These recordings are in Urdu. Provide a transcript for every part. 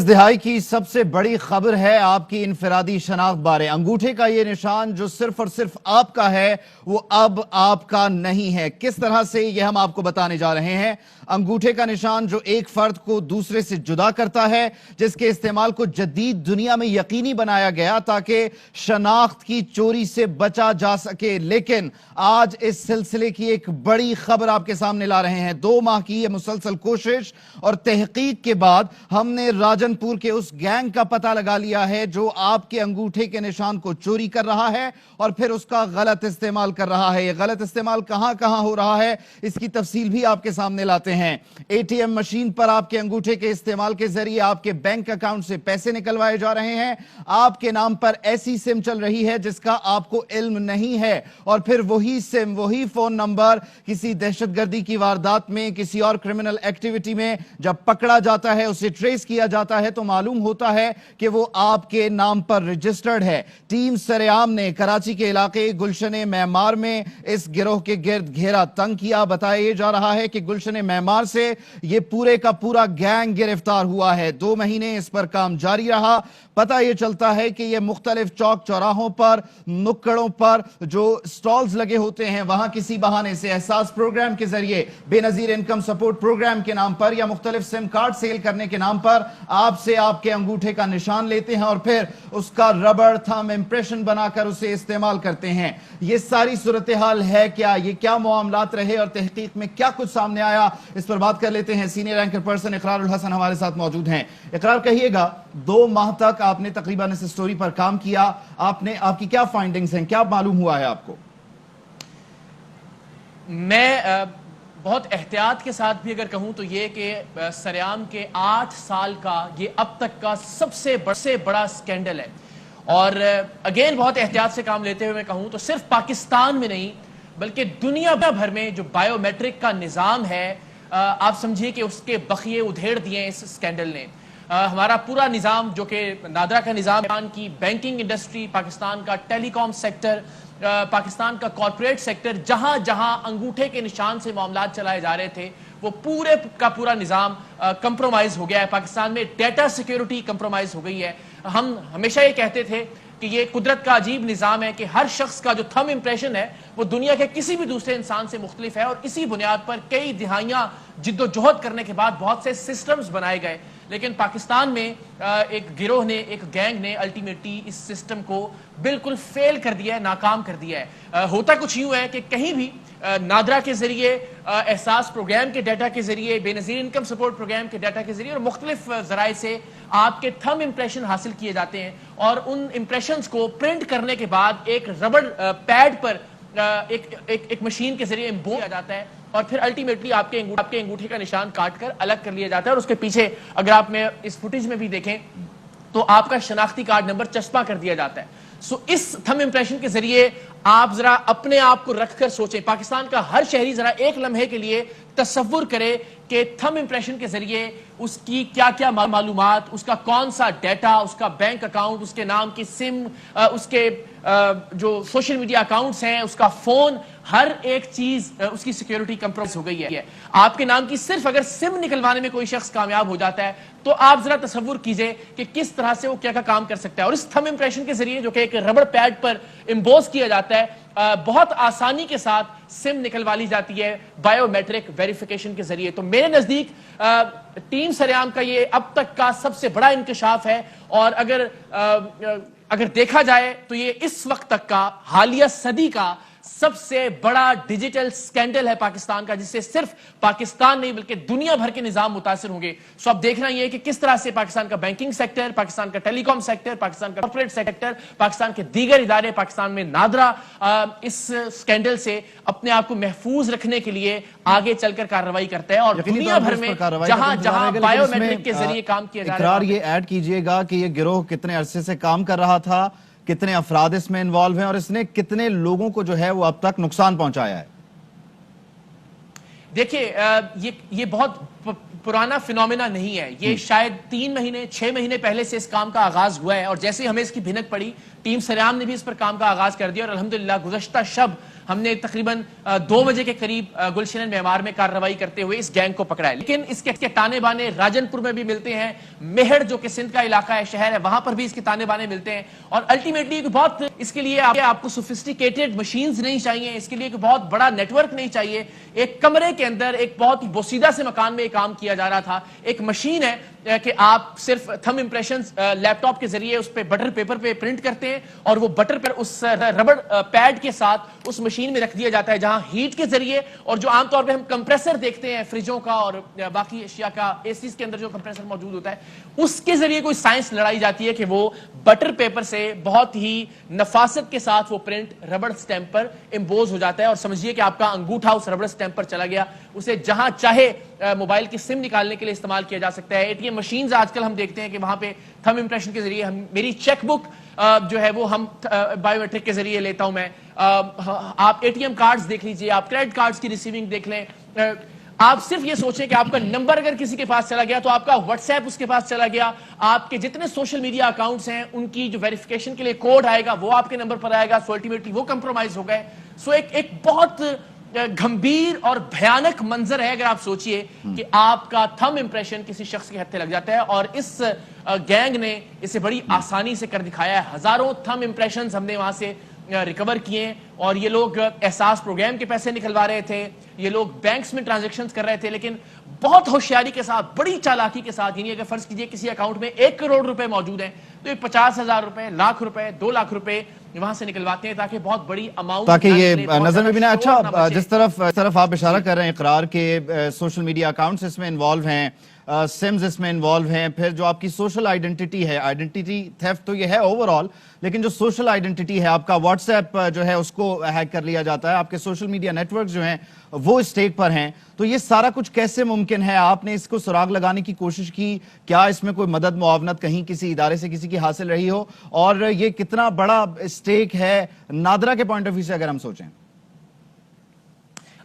اس دہائی کی سب سے بڑی خبر ہے آپ کی انفرادی شناخت بارے۔ انگوٹھے کا یہ نشان جو صرف اور صرف آپ کا ہے وہ اب آپ کا نہیں ہے۔ کس طرح سے یہ ہم آپ کو بتانے جا رہے ہیں۔ انگوٹھے کا نشان جو ایک فرد کو دوسرے سے جدا کرتا ہے، جس کے استعمال کو جدید دنیا میں یقینی بنایا گیا تاکہ شناخت کی چوری سے بچا جا سکے، لیکن آج اس سلسلے کی ایک بڑی خبر آپ کے سامنے لا رہے ہیں۔ 2 ماہ کی یہ مسلسل کوشش اور تحقیق کے بعد ہم نے راجن پور کے اس گینگ کا پتہ لگا لیا ہے جو آپ کے انگوٹھے کے نشان کو چوری کر رہا ہے اور پھر اس کا غلط استعمال کر رہا ہے۔ یہ غلط استعمال کہاں کہاں ہو رہا ہے اس کی تفصیل بھی آپ کے سامنے لاتے ہیں۔ اے ٹی ایم مشین پر آپ کے انگوٹھے کے استعمال کے ذریعے آپ کے بینک اکاؤنٹ سے پیسے نکلوائے جا رہے ہیں۔ آپ کے نام پر ایسی سم چل رہی ہے جس کا آپ کو علم نہیں ہے، اور پھر وہی سم، وہی فون نمبر کسی دہشت گردی کی واردات میں، کسی اور کرمنل ایکٹیویٹی میں جب پکڑا جاتا ہے، اسے ٹریس کیا جاتا ہے تو معلوم ہوتا ہے کہ وہ آپ کے نام پر رجسٹرڈ ہے۔ ٹیم سریعام نے کراچی کے علاقے گلشن معمار میں اس گروہ کے گرد گھیرا تنگ کیا۔ بتایا جا رہا ہے کہ گلشن معمار سے یہ پورے کا پورا گینگ گرفتار ہوا ہے۔ 2 مہینے اس پر کام جاری رہا۔ پتہ یہ چلتا ہے کہ یہ مختلف چوک چوراہوں پر، نکڑوں پر جو سٹالز لگے ہوتے ہیں وہاں کسی بہانے سے احساس پروگرام کے ذریعے، بے نظیر انکم سپورٹ پروگرام کے نام پر یا مختلف سم کارڈ سیل کرنے کے نام پر آپ سے آپ کے انگوٹھے کا نشان لیتے ہیں اور پھر اس کا ربڑ تھم امپریشن بنا کر اسے استعمال کرتے ہیں۔ یہ ساری صورتحال ہے کیا؟ یہ کیا معاملات رہے اور تحقیق میں کیا کچھ سامنے آیا؟ اس پر بات کر لیتے ہیں۔ سینئر اینکر پرسن اقرار الحسن ہمارے ساتھ موجود ہیں۔ اقرار، کہیے گا 2 ماہ تک آپ نے تقریباً اس سٹوری پر کام کیا، آپ کی کیا فائنڈنگز ہیں، کیا معلوم ہوا ہے آپ کو؟ میں بہت احتیاط کے ساتھ بھی اگر کہوں تو یہ کہ سریعام کے 8 سال کا یہ اب تک کا سب سے بڑا سکینڈل ہے، اور اگین بہت احتیاط سے کام لیتے ہوئے میں کہوں تو صرف پاکستان میں نہیں بلکہ دنیا بھر میں جو بائیو میٹرک کا نظام ہے، آپ سمجھیے کہ اس کے بخیے ادھیڑ دیے اس سکینڈل نے۔ ہمارا پورا نظام جو کہ نادرا کا نظام، پاکستان کی بینکنگ انڈسٹری، پاکستان کا ٹیلی کام سیکٹر، پاکستان کا کارپوریٹ سیکٹر، جہاں جہاں انگوٹھے کے نشان سے معاملات چلائے جا رہے تھے وہ پورے کا پورا نظام کمپرومائز ہو گیا ہے۔ پاکستان میں ڈیٹا سیکیورٹی کمپرومائز ہو گئی ہے۔ ہم ہمیشہ یہ کہتے تھے کہ یہ قدرت کا عجیب نظام ہے کہ ہر شخص کا جو تھم امپریشن ہے وہ دنیا کے کسی بھی دوسرے انسان سے مختلف ہے، اور اسی بنیاد پر کئی دہائیاں جد و جہد کرنے کے بعد بہت سے سسٹمز بنائے گئے، لیکن پاکستان میں ایک گروہ نے، ایک گینگ نے الٹیمیٹلی اس سسٹم کو بالکل فیل کر دیا ہے، ناکام کر دیا ہے۔ ہوتا کچھ یوں ہے کہ کہیں بھی نادرا کے ذریعے، احساس پروگرام کے ڈیٹا کے ذریعے، بے نظیر انکم سپورٹ پروگرام کے ڈیٹا کے ذریعے اور مختلف ذرائع سے آپ کے تھم امپریشن حاصل کیے جاتے ہیں، اور ان امپریشنز کو پرنٹ کرنے کے بعد ایک ربڑ پیڈ پر ایک مشین کے ذریعے امبو کیا جاتا ہے، اور پھر الٹیمیٹلی آپ کے انگوٹھے کا نشان کاٹ کر الگ کر لیا جاتا ہے، اور اس کے پیچھے اگر آپ میں اس فوٹیج میں بھی دیکھیں تو آپ کا شناختی کارڈ نمبر چسپاں کر دیا جاتا ہے۔ اس تھم امپریشن کے ذریعے آپ ذرا اپنے آپ کو رکھ کر سوچیں، پاکستان کا ہر شہری ذرا ایک لمحے کے لیے تصور کرے کہ تھم امپریشن کے ذریعے اس کی کیا کیا معلومات، اس کا کون سا ڈیٹا، اس کا بینک اکاؤنٹ، اس کے نام کی سم، اس کے جو سوشل میڈیا اکاؤنٹس ہیں، اس کا فون، ہر ایک چیز اس کی سیکیورٹی کمپرومائز ہو گئی ہے۔ آپ کے نام کی صرف اگر سم نکلوانے میں کوئی شخص کامیاب ہو جاتا ہے تو آپ ذرا تصور کیجئے کہ کس طرح سے وہ کیا کام کر سکتا ہے، اور اس تھم امپریشن کے ذریعے جو کہ ایک ربڑ پیڈ پر امبوز کیا جاتا ہے، بہت آسانی کے ساتھ سم نکلوا لی جاتی ہے بائیو میٹرک ویریفیکیشن کے ذریعے۔ تو میرے نزدیک ٹیم سریعام کا یہ اب تک کا سب سے بڑا انکشاف ہے، اور اگر دیکھا جائے تو یہ اس وقت تک کا حالیہ صدی کا سب سے بڑا ڈیجیٹل سکینڈل ہے پاکستان کا، جس سے صرف پاکستان نہیں بلکہ دنیا بھر کے نظام متاثر ہوں گے۔ سو اب دیکھنا یہ ہے کہ کس طرح سے پاکستان کا بینکنگ سیکٹر، پاکستان کا ٹیلی کام سیکٹر، پاکستان کا کارپوریٹ سیکٹر، پاکستان کے دیگر ادارے، پاکستان میں نادرا اس سکینڈل سے اپنے آپ کو محفوظ رکھنے کے لیے آگے چل کر کارروائی کرتا ہے، اور دنیا بھر میں جہاں جہاں بائیو میٹرک کے ذریعے کام کیا جا رہا ہے۔ یہ ایڈ کیجئے گا کہ یہ گروہ کتنے عرصے سے کام کر رہا تھا، کتنے افراد اس میں انوالو ہیں، اور اس نے کتنے لوگوں کو جو ہے وہ اب تک نقصان پہنچایا ہے؟ دیکھیے، یہ بہت پرانا فینومینا نہیں ہے، یہ شاید 3 مہینے 6 مہینے پہلے سے اس کام کا آغاز ہوا ہے، اور جیسے ہمیں اس کی بھنک پڑی ٹیم سریعام نے بھی اس پر کام کا آغاز کر دیا، اور الحمدللہ گزشتہ شب ہم نے تقریباً 2 بجے کے قریب گلشن معمار میں کارروائی کرتے ہوئے اس گینگ کو پکڑا ہے. لیکن اس کے تانے بانے راجن پور میں بھی ملتے ہیں, میہر جو کہ سندھ کا علاقہ ہے, شہر ہے, وہاں پر بھی اس کے تانے بانے ملتے ہیں. اور الٹیمیٹلی بہت اس کے لیے آپ کو سوفسٹیکیٹڈ مشینز نہیں چاہیے, اس کے لیے بہت بڑا نیٹ ورک نہیں چاہیے. ایک کمرے کے اندر ایک بہت ہی بوسیدہ سے مکان میں کام کیا جا رہا تھا. ایک مشین ہے کہ آپ صرف تھم امپریشنز لیپ ٹاپ کے ذریعے اس پہ بٹر پیپر پہ پرنٹ کرتے ہیں, اور وہ بٹر پر اس ربڑ پیڈ کے ساتھ اس مشین میں رکھ دیا جاتا ہے, جہاں ہیٹ کے ذریعے, اور جو عام طور پہ ہم کمپریسر دیکھتے ہیں فریجوں کا اور باقی اشیاء کا, اے سیز کے اندر جو کمپریسر موجود ہوتا ہے, اس کے ذریعے کوئی سائنس لڑائی جاتی ہے کہ وہ بٹر پیپر سے بہت ہی نفاست کے ساتھ وہ پرنٹ ربڑ سٹیمپ پر امبوز ہو جاتا ہے. اور سمجھیے کہ آپ کا انگوٹھا اس ربڑ سٹیمپ پر چلا گیا, اسے جہاں چاہے موبائل کی سم نکالنے کے لیے استعمال کیا جا سکتا ہے. اے ٹی ایم مشینز آج کل ہم دیکھتے ہیں کہ وہاں پہ تھم امپریشن کے ذریعے میری چیک بک جو ہے وہ ہم بایو میٹرک کے ذریعے لیتا ہوں میں. آپ اے ٹی ایم کارڈز دیکھ لیجئے, آپ کریڈٹ کارڈز کی ریسیونگ دیکھ لیں. آپ صرف یہ سوچیں کہ آپ کا نمبر اگر کسی کے پاس چلا گیا تو آپ کا واٹس ایپ اس کے پاس چلا گیا, آپ کے جتنے سوشل میڈیا اکاؤنٹس ہیں ان کی جو ویریفیکیشن کے لیے کوڈ آئے گا وہ آپ کے نمبر پر آئے گا. سو الٹیمیٹلی وہ کمپرومائز ہو گئے. سو ایک بہت گھمبیر اور بھیانک منظر ہے اگر آپ سوچئے کہ آپ کا تھم امپریشن کسی شخص کے ہتھے لگ جاتا ہے, اور اس گینگ نے اسے بڑی آسانی سے کر دکھایا ہے. ہزاروں تھم امپریشنز ہم نے وہاں سے ریکور کیے, اور یہ لوگ احساس پروگرام کے پیسے نکلوا رہے تھے, یہ لوگ بینکس میں ٹرانزیکشنز کر رہے تھے, لیکن بہت ہوشیاری کے ساتھ, بڑی چالاکی کے ساتھ. یعنی اگر فرض کیجئے کسی اکاؤنٹ میں 1 کروڑ روپے موجود ہیں تو یہ 50,000 روپے, لاکھ روپے, 2 لاکھ روپے وہاں سے نکلواتے ہیں تاکہ بہت بڑی اماؤنٹ, تاکہ یہ نظر میں بھی نہ. اچھا, جس طرف آپ اشارہ کر رہے ہیں اقرار کے سوشل میڈیا اکاؤنٹس اس میں انوالو ہیں, سمز اس میں انوالو ہیں, پھر جو آپ کی سوشل آئیڈنٹیٹی ہے, آئیڈنٹیٹی تھیفٹ تو یہ ہے اوورال, لیکن جو سوشل آئیڈنٹیٹی ہے, آپ کا واٹس ایپ جو ہے اس کو ہیک کر لیا جاتا ہے, آپ کے سوشل میڈیا نیٹ ورک جو ہیں وہ اسٹیک پر ہیں, تو یہ سارا کچھ کیسے ممکن ہے؟ آپ نے اس کو سراغ لگانے کی کوشش کی کیا؟ اس میں کوئی مدد معاونت کہیں کسی ادارے سے کسی کی حاصل رہی ہو؟ اور یہ کتنا بڑا اسٹیک ہے نادرا کے پوائنٹ آف ویو سے اگر ہم سوچیں؟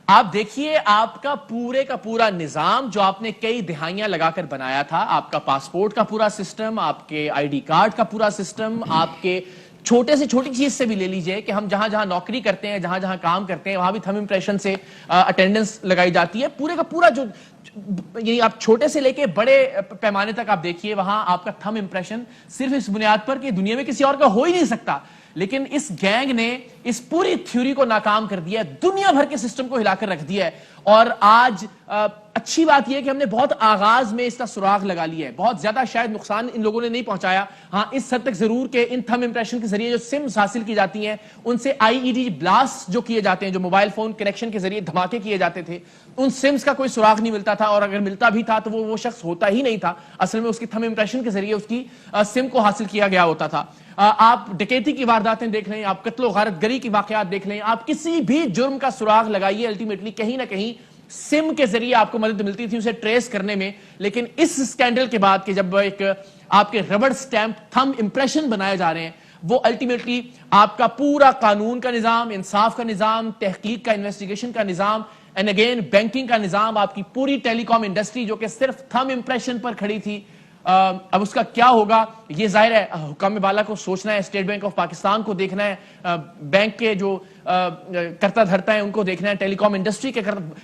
آپ دیکھیے, آپ کا پورا نظام جو آپ نے کئی دہائیاں لگا کر بنایا تھا, آپ کا پاسپورٹ کا پورا سسٹم, آپ کے آئی ڈی کارڈ کا پورا سسٹم, آپ کے چھوٹے سے چھوٹی چیز سے بھی لے لیجئے کہ ہم جہاں جہاں نوکری کرتے ہیں, جہاں جہاں کام کرتے ہیں, وہاں بھی تھم امپریشن سے اٹینڈنس لگائی جاتی ہے. پورے کا پورا جو, یعنی آپ چھوٹے سے لے کے بڑے پیمانے تک آپ دیکھیے, وہاں آپ کا تھم امپریشن صرف اس بنیاد پر کہ دنیا میں کسی اور کا ہو ہی نہیں سکتا. لیکن اس گینگ نے اس پوری تھیوری کو ناکام کر دیا ہے, دنیا بھر کے سسٹم کو ہلا کر رکھ دیا ہے. اور آج اچھی بات یہ ہے کہ ہم نے بہت آغاز میں اس کا سراغ لگا لیا ہے, بہت زیادہ شاید نقصان ان لوگوں نے نہیں پہنچایا. ہاں اس حد تک ضرور کہ ان تھم امپریشن کے ذریعے جو سمز حاصل کی جاتی ہیں, ان سے آئی ای ڈی بلاسٹ جو کیے جاتے ہیں, جو موبائل فون کنیکشن کے ذریعے دھماکے کیے جاتے تھے, ان سمز کا کوئی سراغ نہیں ملتا تھا, اور اگر ملتا بھی تھا تو وہ شخص ہوتا ہی نہیں تھا, اصل میں اس کی تھم امپریشن کے ذریعے اس کی سم کو حاصل کیا گیا ہوتا تھا. آپ ڈکیتی کی وارداتیں دیکھ لیں, آپ قتل و غارت گری کی واقعات دیکھ لیں, آپ کسی بھی جرم کا سراغ لگائیے, الٹیمیٹلی کہیں نہ کہیں سم کے ذریعے آپ کو مدد ملتی تھی اسے ٹریس کرنے میں. لیکن اس سکینڈل کے بعد کہ جب ایک آپ کے ربڑ سٹیمپ تھم امپریشن بنائے جا رہے ہیں, وہ الٹیمیٹلی آپ کا پورا قانون کا نظام, انصاف کا نظام, تحقیق کا, انویسٹیگیشن کا نظام, اینڈ اگین بینکنگ کا نظام, آپ کی پوری ٹیلی کام انڈسٹری جو کہ صرف تھم امپریشن پر کھڑی تھی, اب اس کا کیا ہوگا یہ ظاہر ہے حکام بالا کو سوچنا ہے, اسٹیٹ بینک آف پاکستان کو دیکھنا ہے, بینک کے جو کرتا دھرتا ہے ان کو دیکھنا ہے, ٹیلی کام انڈسٹری کے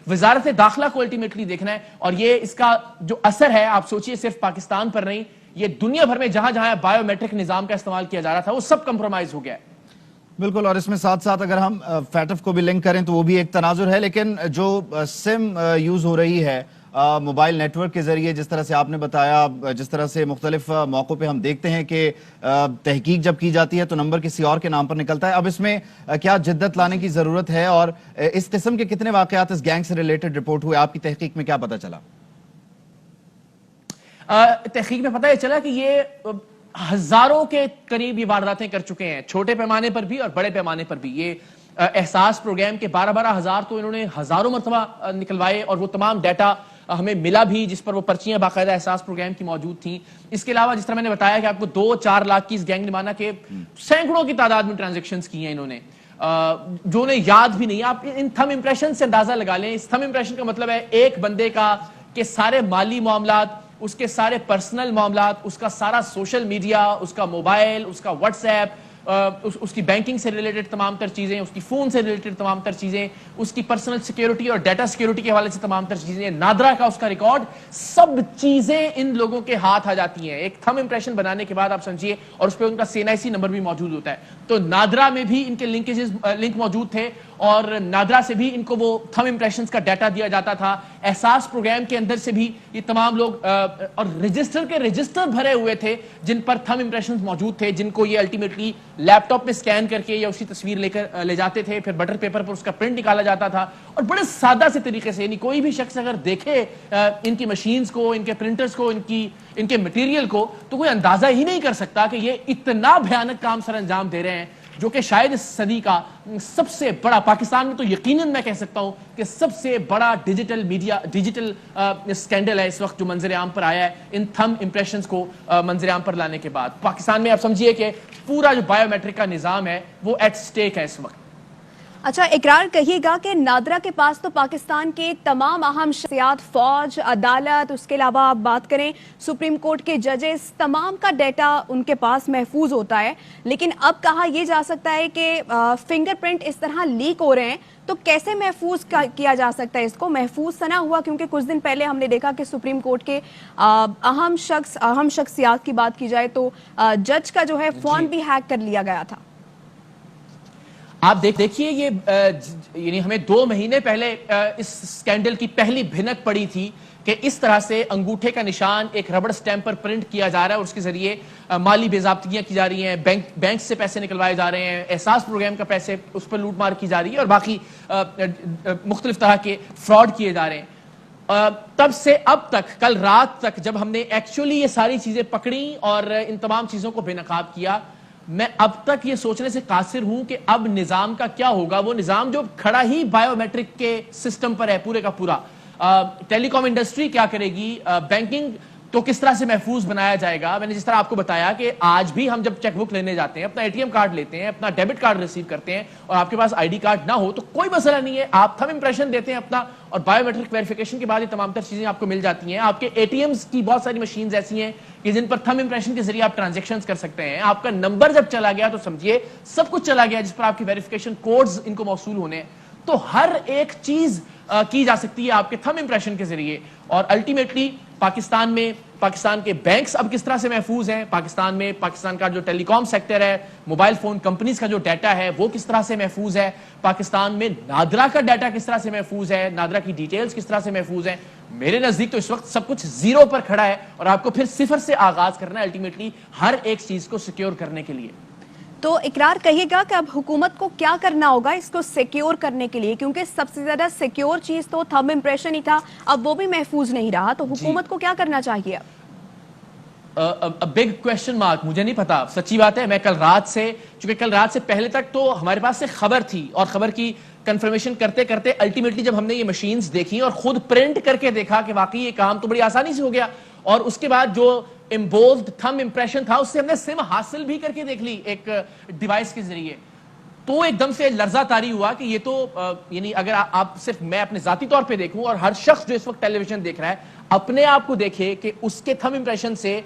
وزارت داخلہ کو الٹیمیٹلی دیکھنا ہے. اور یہ اس کا جو اثر ہے آپ سوچئے صرف پاکستان پر نہیں, یہ دنیا بھر میں جہاں جہاں بایو میٹرک نظام کا استعمال کیا جا رہا تھا وہ سب کمپرومائز ہو گیا ہے. بالکل, اور اس میں ساتھ ساتھ اگر ہم فیٹف کو بھی لنک کریں تو وہ بھی ایک تناظر ہے, لیکن جو سم یوز ہو رہی ہے موبائل نیٹ ورک کے ذریعے, جس طرح سے آپ نے بتایا, جس طرح سے مختلف موقعوں پہ ہم دیکھتے ہیں کہ تحقیق جب کی جاتی ہے تو نمبر کسی اور کے نام پر نکلتا ہے. اب اس میں کیا جدت لانے کی ضرورت ہے, اور اس قسم کے کتنے واقعات اس گینگ سے ریلیٹڈ رپورٹ ہوئے, آپ کی تحقیق میں کیا پتہ چلا؟ تحقیق میں پتہ یہ چلا کہ یہ ہزاروں کے قریب یہ وارداتیں کر چکے ہیں, چھوٹے پیمانے پر بھی اور بڑے پیمانے پر بھی. یہ احساس پروگرام کے 12 ہزار تو انہوں نے ہزاروں مرتبہ نکلوائے, اور وہ تمام ڈیٹا ہمیں ملا بھی جس پر وہ پرچیاں باقاعدہ احساس پروگرام کی موجود تھیں. اس کے علاوہ جس طرح میں نے بتایا کہ آپ کو 2-4 لاکھ کی اس گینگ نے مانا کہ سینکڑوں کی تعداد میں ٹرانزیکشنز کی ہیں انہوں نے, جو انہیں یاد بھی نہیں. آپ ان تھم امپریشن سے اندازہ لگا لیں, اس تھم امپریشن کا مطلب ہے ایک بندے کا کہ سارے مالی معاملات, اس کے سارے پرسنل معاملات, اس کا سارا سوشل میڈیا, اس کا موبائل, اس کا واٹس ایپ, اس کی بینکنگ سے ریلیٹڈ تمام تر چیزیں, اس کی فون سے ریلیٹڈ تمام تر چیزیں, اس کی پرسنل سیکیورٹی اور ڈیٹا سیکیورٹی کے حوالے سے تمام تر چیزیں, نادرا کا اس کا ریکارڈ, سب چیزیں ان لوگوں کے ہاتھ آ جاتی ہیں. ایک تھم امپریشن بنانے کے بعد آپ سمجھیے, اور اس پہ ان کا CNIC نمبر بھی موجود ہوتا ہے. تو نادرا میں بھی ان کے لنک موجود تھے, اور نادرا سے بھی ان کو وہ تھم امپریشنز کا ڈیٹا دیا جاتا تھا. احساس پروگرام کے اندر سے بھی یہ تمام لوگ, اور رجسٹر کے رجسٹر بھرے ہوئے تھے جن پر تھم امپریشنز موجود تھے, جن کو یہ الٹیمیٹلی لیپ ٹاپ میں سکین کر کے یا اسی تصویر لے کر لے جاتے تھے, پھر بٹر پیپر پر اس کا پرنٹ نکالا جاتا تھا, اور بڑے سادہ سے طریقے سے, یعنی کوئی بھی شخص اگر دیکھے ان کی مشینز کو, ان کے پرنٹرز کو, ان کے مٹیریل کو, تو کوئی اندازہ ہی نہیں کر سکتا کہ یہ اتنا بھیانک کام سر انجام دے رہے ہیں, جو کہ شاید اس صدی کا سب سے بڑا, پاکستان میں تو یقیناً میں کہہ سکتا ہوں کہ سب سے بڑا ڈیجیٹل سکینڈل ہے اس وقت جو منظر عام پر آیا ہے ان تھم امپریشنز کو منظر عام پر لانے کے بعد. پاکستان میں آپ سمجھیے کہ پورا جو بایو میٹرک کا نظام ہے وہ ایٹ سٹیک ہے اس وقت. اچھا اقرار کہیے گا کہ نادرا کے پاس تو پاکستان کے تمام اہم شخصیات, فوج, عدالت, اس کے علاوہ آپ بات کریں سپریم کورٹ کے ججز, تمام کا ڈیٹا ان کے پاس محفوظ ہوتا ہے, لیکن اب کہا یہ جا سکتا ہے کہ فنگر پرنٹ اس طرح لیک ہو رہے ہیں, تو کیسے محفوظ کیا جا سکتا ہے اس کو؟ محفوظ نہ ہوا کیونکہ کچھ دن پہلے ہم نے دیکھا کہ سپریم کورٹ کے اہم شخصیات کی بات کی جائے تو جج کا جو ہے فون بھی ہیک کر لیا گیا تھا. آپ دیکھیے, یہ یعنی ہمیں 2 مہینے پہلے اس سکینڈل کی پہلی بھنک پڑی تھی کہ اس طرح سے انگوٹھے کا نشان ایک ربڑ سٹیمپ پر پرنٹ کیا جا رہا ہے, اور اس کے ذریعے مالی بے ضابطگیاں کی جا رہی ہیں, بینک سے پیسے نکلوائے جا رہے ہیں, احساس پروگرام کا پیسے اس پر لوٹ مار کی جا رہی ہے, اور باقی مختلف طرح کے فراڈ کیے جا رہے ہیں. تب سے اب تک, کل رات تک جب ہم نے ایکچولی یہ ساری چیزیں پکڑی اور ان تمام چیزوں کو بے نقاب کیا, میں اب تک یہ سوچنے سے قاصر ہوں کہ اب نظام کا کیا ہوگا. وہ نظام جو کھڑا ہی بایو میٹرک کے سسٹم پر ہے پورے کا پورا, ٹیلی کام انڈسٹری کیا کرے گی, بینکنگ تو کس طرح سے محفوظ بنایا جائے گا. میں نے جس طرح آپ کو بتایا کہ آج بھی ہم جب چیک بک لینے جاتے ہیں, اپنا ATM کارڈ لیتے ہیں, اپنا ڈیبٹ کارڈ ریسیو کرتے ہیں, اور آپ کے پاس ID کارڈ نہ ہو تو کوئی مسئلہ نہیں ہے, آپ تھم امپریشن دیتے ہیں اپنا, اور بایو میٹرک ویریفیکیشن کے بعد یہ تمام تر چیزیں آپ کو مل جاتی ہیں. آپ کے ATMs کی بہت ساری مشینز ایسی ہیں کہ جن پر تھم امپریشن کے ذریعے آپ ٹرانزیکشنز کر سکتے ہیں. آپ کا نمبر جب چلا گیا تو سمجھیے سب کچھ چلا گیا جس پر آپ کی ویریفیکیشن کوڈز ان کو موصول ہونے ہیں. تو ہر ایک چیز کی جا سکتی ہے آپ کے تھم امپریشن کے ذریعے, اور الٹیمیٹلی پاکستان کے بینکس اب کس طرح سے محفوظ ہیں, پاکستان کا جو ٹیلی کام سیکٹر ہے, موبائل فون کمپنیز کا جو ڈیٹا ہے وہ کس طرح سے محفوظ ہے, پاکستان میں نادرا کا ڈیٹا کس طرح سے محفوظ ہے, نادرا کی ڈیٹیلز کس طرح سے محفوظ ہیں. میرے نزدیک تو اس وقت سب کچھ زیرو پر کھڑا ہے, اور آپ کو پھر صفر سے آغاز کرنا ہے الٹیمیٹلی ہر ایک چیز کو سیکیور کرنے کے لیے. تو اقرار کہیے گا کہ اب حکومت کو کیا کرنا ہوگا اس کو سیکیور کرنے کے لیے, کیونکہ سب سے زیادہ سیکیور چیز تو تھم امپریشن ہی تھا, اب وہ بھی محفوظ نہیں رہا, تو حکومت کو کیا کرنا چاہیے اب؟ بگ کویسچن مارک, مجھے نہیں پتا, سچی بات ہے. میں کل رات سے پہلے تک تو ہمارے پاس سے خبر تھی, اور خبر کی کنفرمیشن کرتے کرتے الٹیمیٹلی جب ہم نے یہ مشینز دیکھی اور خود پرنٹ کر کے دیکھا کہ واقعی یہ کام تو بڑی آسانی سے ہو گیا, اور اس کے بعد جو امبوزڈ تھم امپریشن تھا اس سے ہم نے سم حاصل بھی کر کے دیکھ لی ایک ڈیوائس کے ذریعے, تو ایک دم سے لرزہ طاری ہوا کہ یہ تو یعنی اگر آپ صرف میں اپنے ذاتی طور پہ دیکھوں, اور ہر شخص جو اس وقت ٹیلی ویژن دیکھ رہا ہے اپنے آپ کو دیکھے کہ اس کے تھم امپریشن سے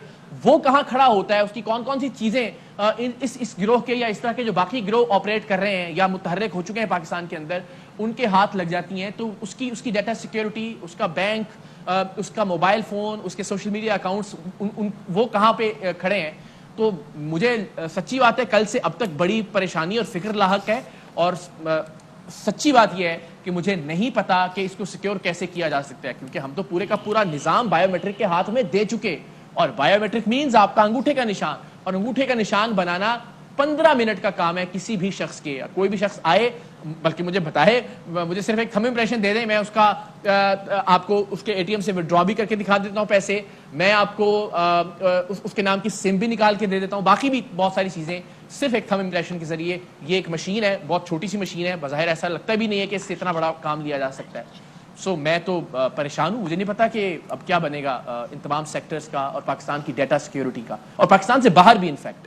وہ کہاں کھڑا ہوتا ہے, اس کی کون کون سی چیزیں اس گروہ کے یا اس طرح کے جو باقی گروہ آپریٹ کر رہے ہیں یا متحرک ہو چکے ہیں پاکستان کے اندر, ان کے ہاتھ لگ جاتی ہیں. تو اس کی ڈیٹا سیکیورٹی, اس کا بینک, اس کا موبائل فون, اس کے سوشل میڈیا اکاؤنٹس, وہ کہاں پہ کھڑے ہیں. تو مجھے سچی بات ہے کل سے اب تک بڑی پریشانی اور فکر لاحق ہے, اور سچی بات یہ ہے کہ مجھے نہیں پتا کہ اس کو سیکیور کیسے کیا جا سکتا ہے, کیونکہ ہم تو پورے کا پورا نظام بایو میٹرک کے ہاتھ میں دے چکے, اور بایو میٹرک مینز آپ کا انگوٹھے کا نشان, اور انگوٹھے کا نشان بنانا 15 منٹ کا کام ہے کسی بھی شخص کے. کوئی بھی شخص آئے, بلکہ مجھے بتائے, مجھے صرف ایک تھم امپریشن دے دیں, میں اس کا آپ کو اس کے ATM سے وڈرا بھی کر کے دکھا دیتا ہوں پیسے, میں آپ کو اس کے نام کی سم بھی نکال کے دے دیتا ہوں, باقی بھی بہت ساری چیزیں صرف ایک تھم امپریشن کے ذریعے. یہ ایک مشین ہے, بہت چھوٹی سی مشین ہے, بظاہر ایسا لگتا بھی نہیں ہے کہ اس سے اتنا بڑا کام لیا جا سکتا ہے. میں تو پریشان ہوں, مجھے نہیں پتا کہ اب کیا بنے گا ان تمام سیکٹرز کا, اور پاکستان کی ڈیٹا سیکیورٹی کا, اور پاکستان سے باہر بھی انفیکٹ.